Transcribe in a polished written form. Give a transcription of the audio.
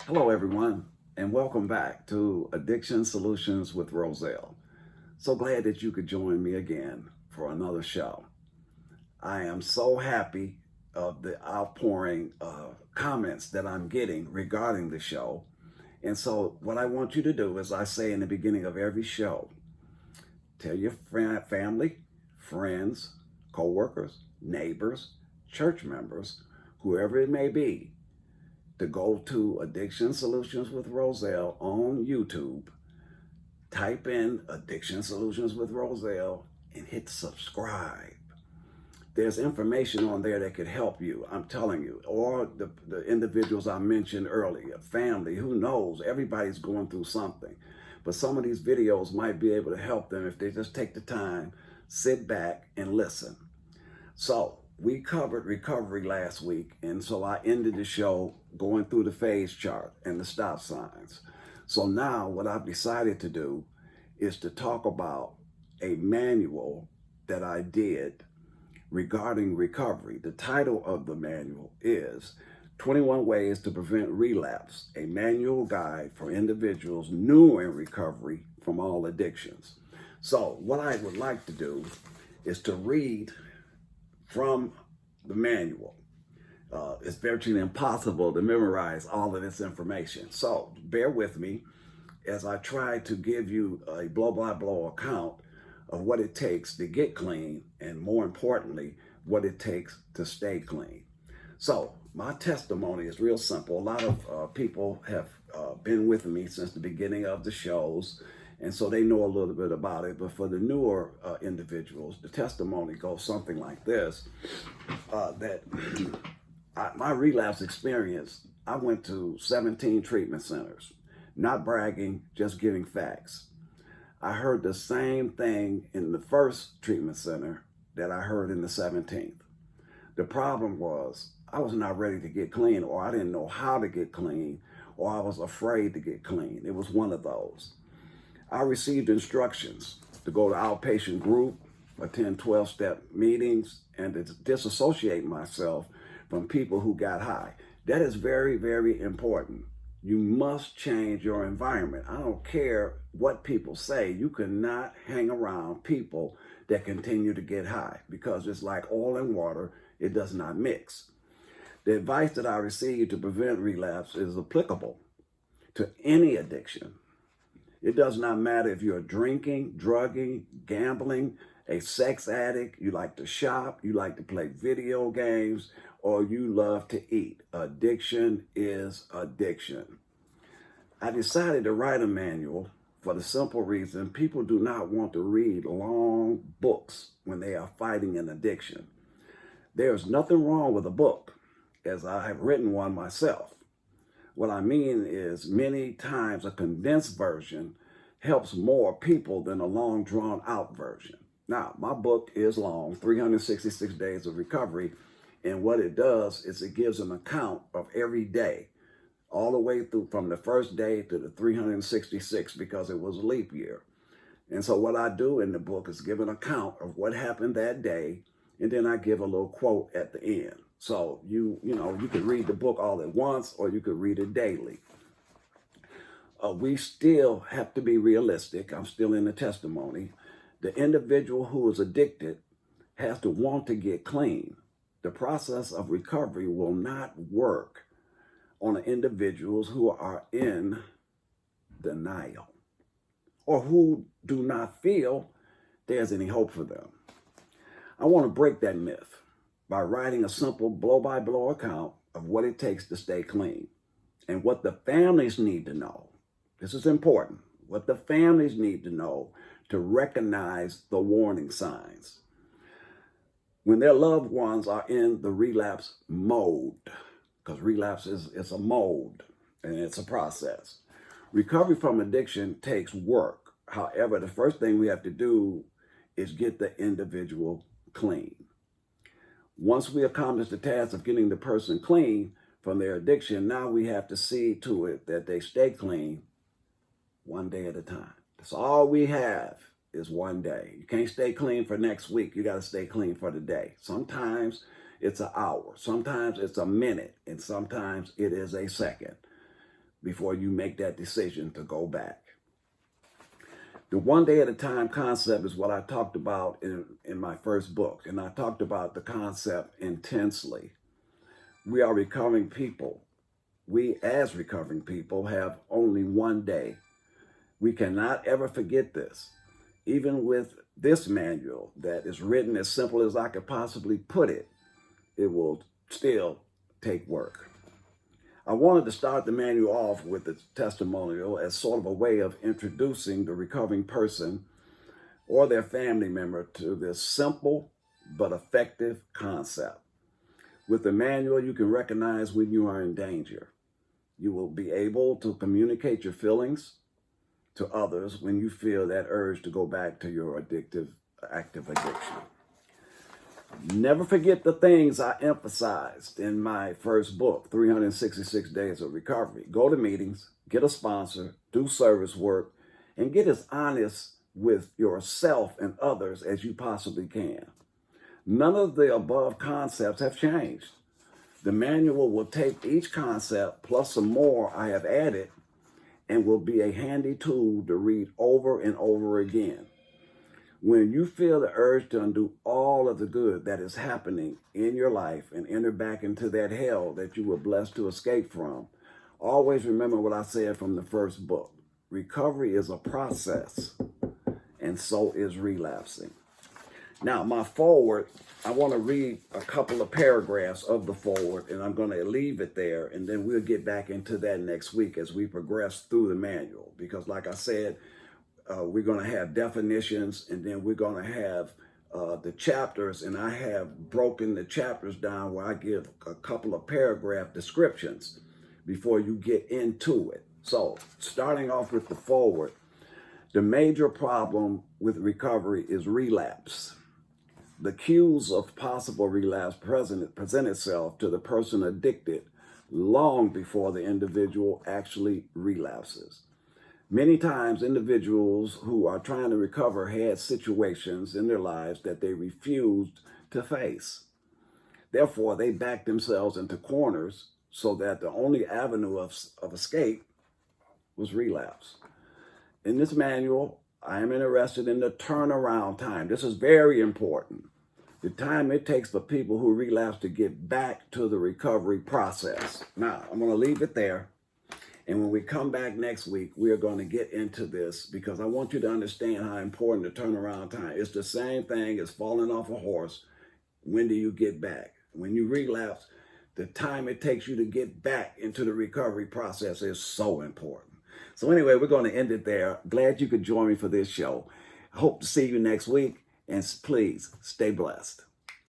Hello, everyone, and welcome back to Addiction Solutions with Roselle. So glad that you could join me again for another show. I am so happy of the outpouring comments that I'm getting regarding the show. And so, what I want you to do, as I say in the beginning of every show, tell your family, friends, co-workers, neighbors, church members, whoever it may be, to go to Addiction Solutions with Roselle on YouTube, type in Addiction Solutions with Roselle, and hit subscribe. There's information on there that could help you, I'm telling you, or the individuals I mentioned earlier, family, who knows? Everybody's going through something. But some of these videos might be able to help them if they just take the time, sit back, and listen. So we covered recovery last week, and so I ended the show going through the phase chart and the stop signs. So now what I've decided to do is to talk about a manual that I did regarding recovery. The title of the manual is 21 Ways to Prevent Relapse, a manual guide for individuals new in recovery from all addictions. So what I would like to do is to read from the manual. It's virtually impossible to memorize all of this information. So bear with me as I try to give you a blow-by-blow account of what it takes to get clean, and more importantly, what it takes to stay clean. So my testimony is real simple. A lot of people have been with me since the beginning of the shows, and so they know a little bit about it. But for the newer individuals, the testimony goes something like this, my relapse experience, I went to 17 treatment centers. Not bragging, just giving facts. I heard the same thing in the first treatment center that I heard in the 17th. The problem was I was not ready to get clean, or I didn't know how to get clean, or I was afraid to get clean. It was one of those. I received instructions to go to outpatient group, attend 12-step meetings, and to disassociate myself from people who got high. That is very, very important. You must change your environment. I don't care what people say. You cannot hang around people that continue to get high, because it's like oil and water. It does not mix. The advice that I received to prevent relapse is applicable to any addiction. It does not matter if you're drinking, drugging, gambling, a sex addict, you like to shop, you like to play video games, or you love to eat. Addiction is addiction. I decided to write a manual for the simple reason people do not want to read long books when they are fighting an addiction. There's nothing wrong with a book, as I have written one myself. What I mean is, many times a condensed version helps more people than a long drawn out version. Now, my book is long, 366 Days of Recovery, and what it does is it gives an account of every day, all the way through from the first day to the 366, because it was a leap year. And so what I do in the book is give an account of what happened that day, and then I give a little quote at the end. So you could read the book all at once, or you could read it daily. We still have to be realistic. I'm still in the testimony. The individual who is addicted has to want to get clean. The process of recovery will not work on the individuals who are in denial, or who do not feel there's any hope for them. I want to break that myth by writing a simple blow-by-blow account of what it takes to stay clean, and what the families need to know. This is important. What the families need to know to recognize the warning signs when their loved ones are in the relapse mode, because relapse is a mode and it's a process. Recovery from addiction takes work. However, the first thing we have to do is get the individual clean. Once we accomplish the task of getting the person clean from their addiction, now we have to see to it that they stay clean one day at a time. That's all we have, is one day. You can't stay clean for next week. You got to stay clean for the day. Sometimes it's an hour, sometimes it's a minute, and sometimes it is a second. before you make that decision to go back. The one day at a time concept is what I talked about in my first book, and I talked about the concept intensely. We are recovering people. We, as recovering people, have only one day. We cannot ever forget this. Even with this manual that is written as simple as I could possibly put it, it will still take work. I wanted to start the manual off with a testimonial as sort of a way of introducing the recovering person or their family member to this simple but effective concept. With the manual, you can recognize when you are in danger. You will be able to communicate your feelings to others when you feel that urge to go back to your active addiction. Never forget the things I emphasized in my first book, 366 Days of Recovery. Go to meetings, get a sponsor, do service work, and get as honest with yourself and others as you possibly can. None of the above concepts have changed. The manual will take each concept plus some more I have added and will be a handy tool to read over and over again. When you feel the urge to undo all of the good that is happening in your life and enter back into that hell that you were blessed to escape from, always remember what I said from the first book. Recovery is a process, and so is relapsing. Now, my foreword, I want to read a couple of paragraphs of the foreword, and I'm going to leave it there, and then we'll get back into that next week as we progress through the manual. Because like I said, we're going to have definitions, and then we're going to have the chapters, and I have broken the chapters down where I give a couple of paragraph descriptions before you get into it. So, starting off with the foreword, the major problem with recovery is relapse. The cues of possible relapse present itself to the person addicted long before the individual actually relapses. Many times, individuals who are trying to recover had situations in their lives that they refused to face. Therefore, they backed themselves into corners so that the only avenue of escape was relapse. In this manual, I am interested in the turnaround time. This is very important. The time it takes for people who relapse to get back to the recovery process. Now, I'm going to leave it there. And when we come back next week, we are going to get into this because I want you to understand how important the turnaround time is. The same thing as falling off a horse. When do you get back? When you relapse, the time it takes you to get back into the recovery process is so important. So anyway, we're going to end it there. Glad you could join me for this show. Hope to see you next week. And please stay blessed.